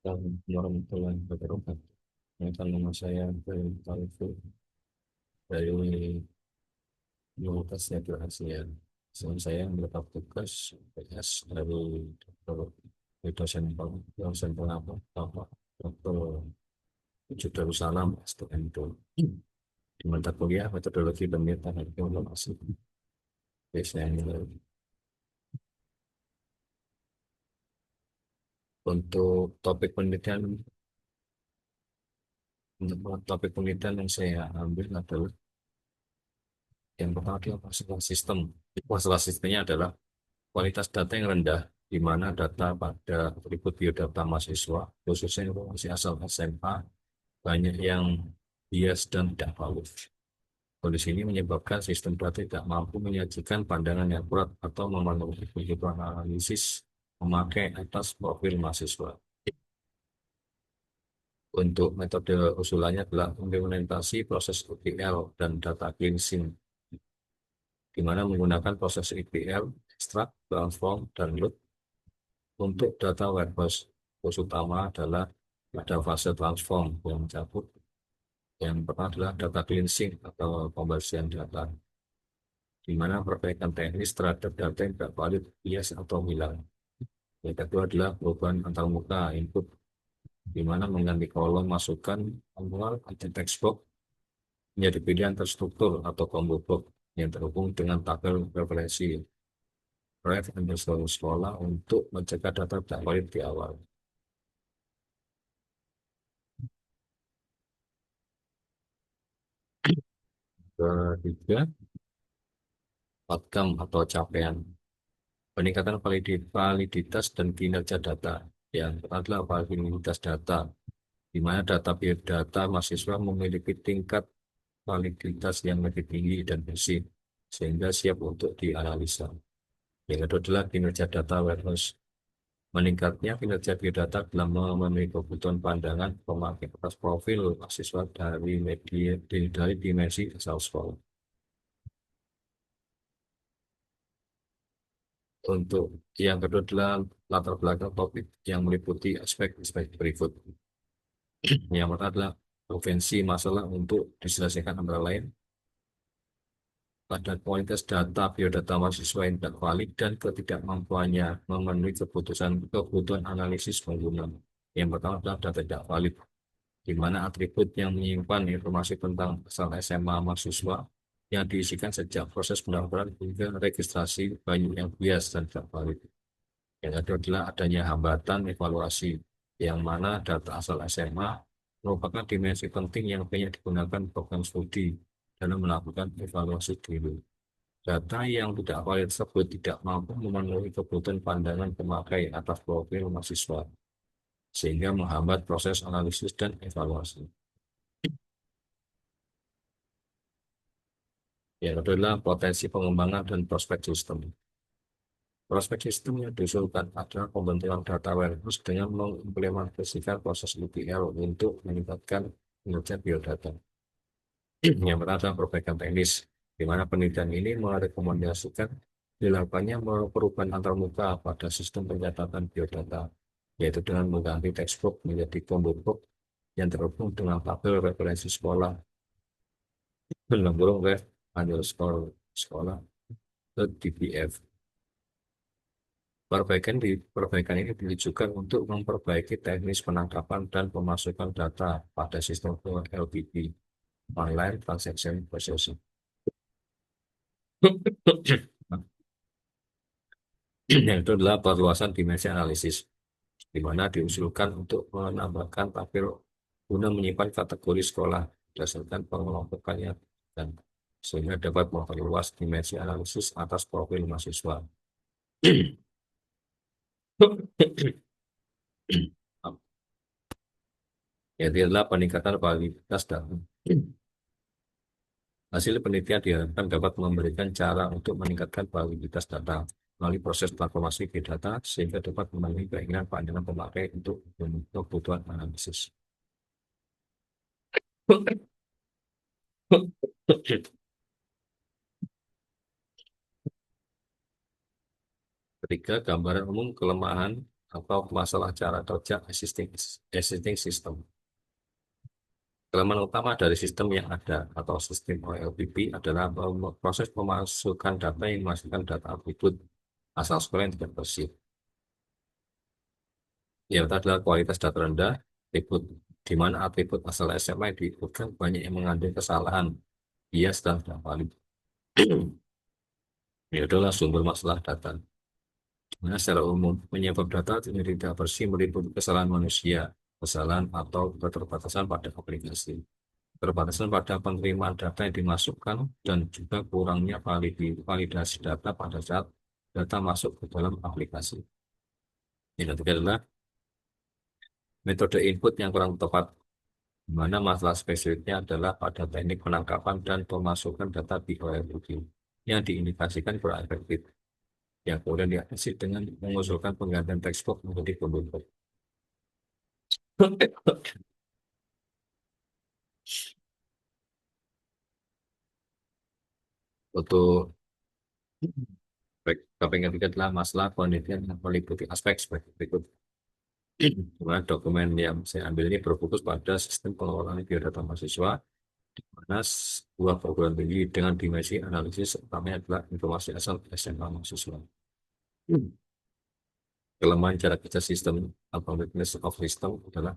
Assalamualaikum warahmatullahi wabarakatuh. Dengan nama saya Ibrahim Taufik dari Universitas Negeri Asia. Saya mendapat tugas PS dari dosen dosen pengamat Bapak Dr. Wujud Darussalam STMD di mata kuliah metodologi penelitian informasi. Biasanya untuk topik penelitian yang saya ambil adalah yang pertama adalah masalah sistem. Masalah sistemnya adalah kualitas data yang rendah, di mana data pada atribut biodata mahasiswa, khususnya informasi asal SMA, banyak yang bias dan tidak valid. Kondisi ini menyebabkan sistem data tidak mampu menyajikan pandangan yang akurat atau memenuhi kebutuhan analisis memakai atas profil mahasiswa. Untuk metode usulannya adalah implementasi proses ETL dan data cleansing, di mana menggunakan proses ETL, extract, transform, dan load. Untuk data warehouse, fokus utama adalah pada fase transform yang mencabut. Yang pertama adalah data cleansing atau pembersihan data, di mana perbaikan teknis terhadap data yang tidak valid, bias, atau hilang. Yang kedua adalah perubahan antarmuka input, di mana mengganti kolom masukan manual atau text box menjadi pilihan terstruktur atau combo box yang terhubung dengan tabel referensi ref underscore sekolah untuk mencegah data tidak valid di awal. Ketiga, outcome atau capaian. Peningkatan validitas dan kinerja data. Yang pertama adalah validitas data, di mana data biodata mahasiswa memiliki tingkat validitas yang lebih tinggi dan bersih, sehingga siap untuk dianalisa. Yang kedua adalah kinerja data warehouse. Meningkatnya kinerja biodata dalam memenuhi kebutuhan pandangan pemakai atas profil mahasiswa dari dimensi asal sekolah. Untuk yang kedua adalah latar belakang topik yang meliputi aspek-aspek berikut. Yang pertama adalah provinsi masalah untuk diselesaikan antara lain pada kualitas data biodata mahasiswa yang tidak valid dan ketidakmampuannya memenuhi kebutuhan analisis pengguna. Yang pertama adalah data tidak valid, di mana atribut yang menyimpan informasi tentang asal SMA mahasiswa yang diisikan sejak proses pendaftaran hingga registrasi banyak yang bias dan tidak valid. Yang kedua adalah adanya hambatan evaluasi, yang mana data asal SMA merupakan dimensi penting yang banyak digunakan program studi dalam melakukan evaluasi diri. Data yang tidak valid tersebut tidak mampu memenuhi kebutuhan pandangan pemakai atas profil mahasiswa, sehingga menghambat proses analisis dan evaluasi. Yang kedua adalah potensi pengembangan dan prospek sistem. Prospek sistem yang diusulkan adalah pembentukan data warehouse dengan mengimplementasikan proses ETL untuk meningkatkan kinerja biodata. Yang pertama adalah perbaikan teknis, di mana penelitian ini merekomendasikan dilakukannya perubahan antarmuka pada sistem pencatatan biodata, yaitu dengan mengganti textbook menjadi combo book yang terhubung dengan tabel referensi sekolah, dalam kurung ref underscore sekolah .dpf. Perbaikan ini ditujukan untuk memperbaiki teknis penangkapan dan pemasukan data pada sistem LTP, Online Transaction Processing. Yang itu adalah perluasan dimensi analisis, di mana diusulkan untuk menambahkan tabel guna menyimpan kategori sekolah berdasarkan pengelompokannya dan sehingga dapat memperluas dimensi analisis atas profil mahasiswa. Yaitu adalah peningkatan validitas data. Hasil penelitian diharapkan dapat memberikan cara untuk meningkatkan validitas data melalui proses transformasi big data sehingga dapat memenuhi keinginan pandangan pemakai untuk kebutuhan analisis. Ketiga, gambaran umum kelemahan atau masalah cara kerja existing system. Kelemahan utama dari sistem yang ada atau sistem OLTP adalah proses pemasukan data yang memasukkan data atribut asal sekolah yang tidak bersih. Yang pertama adalah kualitas data rendah, atribut, di mana atribut asal SMA yang diinputkan banyak yang mengandung kesalahan, bias dan tidak valid. Ya adalah sumber masalah data. Dimana secara umum penyebab data yang tidak bersih meliputi kesalahan manusia, kesalahan atau keterbatasan pada aplikasi, keterbatasan pada penerimaan data yang dimasukkan, dan juga kurangnya validasi data pada saat data masuk ke dalam aplikasi. Yang ketiga adalah metode input yang kurang tepat, di mana masalah spesifiknya adalah pada teknik penangkapan dan pemasukan data di OLTP yang diindikasikan kurang efektif, yang kemudian diatasi dengan mengusulkan penggantian textbox menjadi pembentuk. Untuk topik yang ketiga adalah masalah penelitian yang meliputi aspek sebagai berikut. Di mana dokumen yang saya ambil ini berfokus pada sistem pengelolaan biodata mahasiswa, di mana sebuah perguruan tinggi dengan dimensi analisis utamanya adalah informasi asal SMA mahasiswa. Kelemahan cara kerja sistem atau weakness of system adalah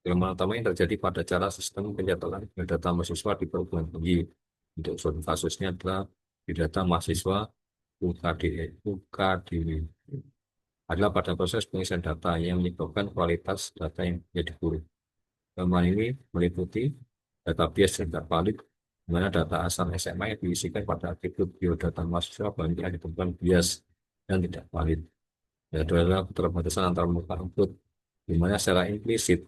kelemahan utama yang terjadi pada cara sistem pencatatan biodata mahasiswa di perguruan tinggi. Untuk suatu kasusnya adalah biodata mahasiswa UKDW adalah pada proses pengisian data yang menyebabkan kualitas data yang menjadi buruk. Kelemahan ini meliputi data bias yang tidak valid, di mana data asal SMA yang diisikan pada atribut biodata mahasiswa banyak yang ditemukan bias dan tidak valid. Yaitu adalah keterbatasan antar muka input, di mana secara implisit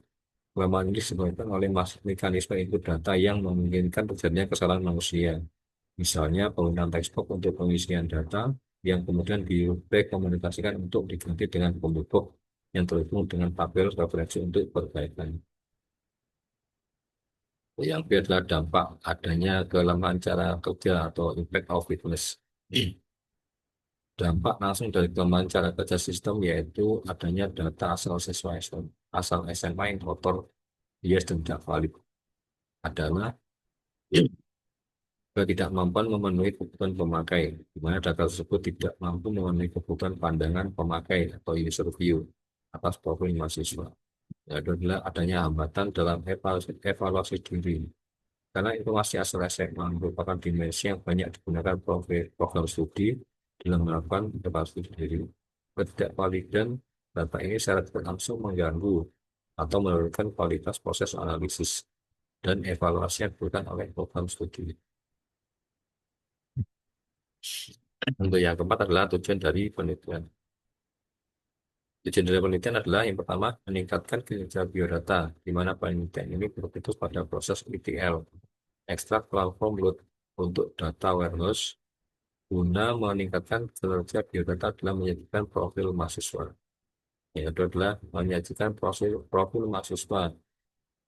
kelemahan ini disebabkan oleh mekanisme input data yang memungkinkan terjadinya kesalahan manusia. Misalnya penggunaan textbox untuk pengisian data yang kemudian direkomendasikan untuk diganti dengan pembuktian yang terhubung dengan tabel referensi untuk perbaikan. Yang kedua adalah dampak adanya kelemahan cara kerja atau impact of weakness. Dampak langsung dari kelemahan cara kerja sistem yaitu adanya data asal siswa asal SMA yang kotor, bias dan tidak valid. Adalah ketidakmampuan memenuhi kebutuhan pemakai, di mana data tersebut tidak mampu memenuhi kebutuhan pandangan pemakai atau user view atas profil mahasiswa. Yaitu adalah adanya hambatan dalam evaluasi diri. Karena informasi asal SMA merupakan dimensi yang banyak digunakan program studi dalam melakukan evaluasi diri. Ketidakvalidan data ini secara tidak langsung mengganggu atau menurunkan kualitas proses analisis dan evaluasi yang dilakukan oleh program studi. Untuk yang keempat adalah tujuan dari penelitian. Tujuan dari penelitian adalah yang pertama, meningkatkan kinerja biodata, di mana penelitian ini berfokus pada proses ETL, extract transform load untuk data warehouse, guna meningkatkan kinerja biodata dalam menyajikan profil mahasiswa. Yang kedua adalah menyajikan profil mahasiswa,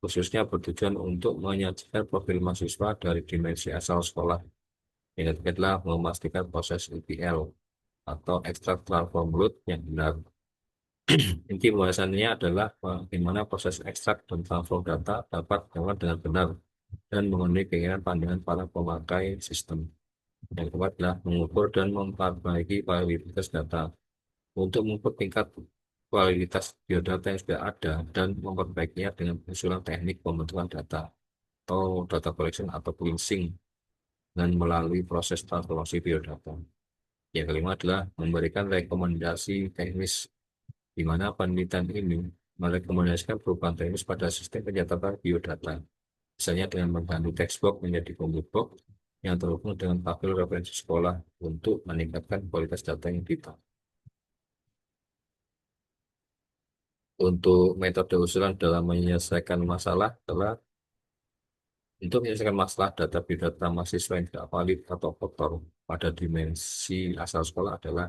khususnya bertujuan untuk menyajikan profil mahasiswa dari dimensi asal sekolah. Yang ketiga adalah memastikan proses ETL atau extract transform load yang benar. Inti pembahasannya adalah bagaimana proses ekstrak dan transfer data dapat dilakukan dengan benar dan memenuhi keinginan pandangan para pemakai sistem. Yang keempat adalah mengukur dan memperbaiki kualitas data. Untuk mengukur tingkat kualitas biodata yang sudah ada dan memperbaikinya dengan usulan teknik pembentukan data atau data collection atau cleansing dan melalui proses transformasi biodata. Yang kelima adalah memberikan rekomendasi teknis di mana penelitian ini merekomendasikan perubahan teknis pada sistem pencatatan biodata, misalnya dengan mengganti textbox menjadi box yang terhubung dengan tabel referensi sekolah untuk meningkatkan kualitas data yang kita. Untuk metode usulan dalam menyelesaikan masalah adalah untuk menyelesaikan masalah data biodata mahasiswa yang tidak valid atau kotor pada dimensi asal sekolah adalah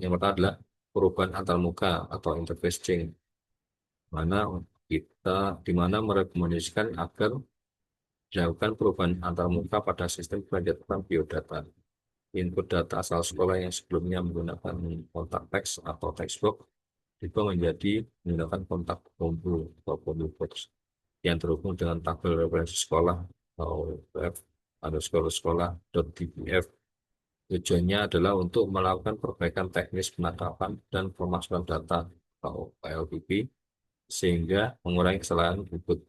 yang pertama adalah perubahan antarmuka atau interface change, mana di mana merekomendasikan agar dilakukan perubahan antarmuka pada sistem pencatatan biodata. input data asal sekolah yang sebelumnya menggunakan kontak teks atau textbook itu menjadi menggunakan kontak kompu atau kompu box yang terhubung dengan tabel referensi sekolah atau web underscore sekolah.dpf. Tujuannya adalah untuk melakukan perbaikan teknis penangkapan dan pemasukan data atau PLDP sehingga mengurangi kesalahan input.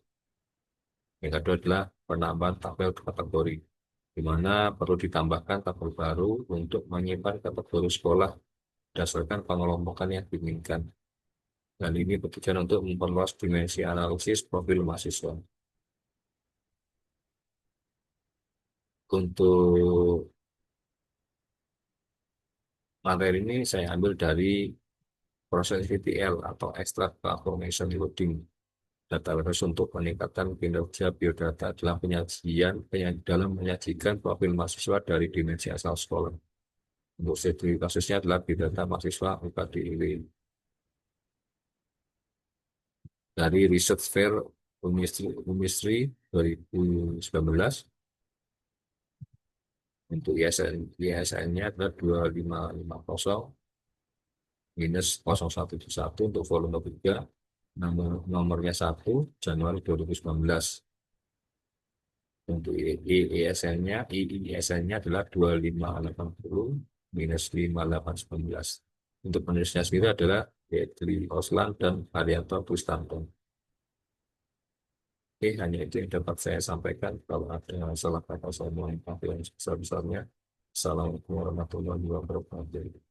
Yang kedua adalah penambahan tabel kategori, di mana perlu ditambahkan tabel baru untuk menyimpan kategori sekolah berdasarkan pengelompokan yang diinginkan. Dan ini bertujuan untuk memperluas dimensi analisis profil mahasiswa. Untuk materi ini saya ambil dari proses ETL atau Extract Transformation Loading database untuk peningkatan kinerja biodata dalam dalam menyajikan profil mahasiswa dari dimensi asal sekolah. Untuk studi kasusnya adalah biodata mahasiswa UKDIW. Dari Research Fair Umisri 2019, untuk ISN-nya adalah 2550 minus 0171 untuk volume 3, nomornya 1 Januari 2019. Untuk IISN-nya adalah 2580 minus 5819. Untuk penulisnya sendiri adalah Yetri Oslan dan Haryanto Bustanto. Oke, hanya itu yang dapat saya sampaikan. Kalau ada salah kata, saya mohon maaf yang sebesar-besarnya. Assalamualaikum warahmatullahi wabarakatuh.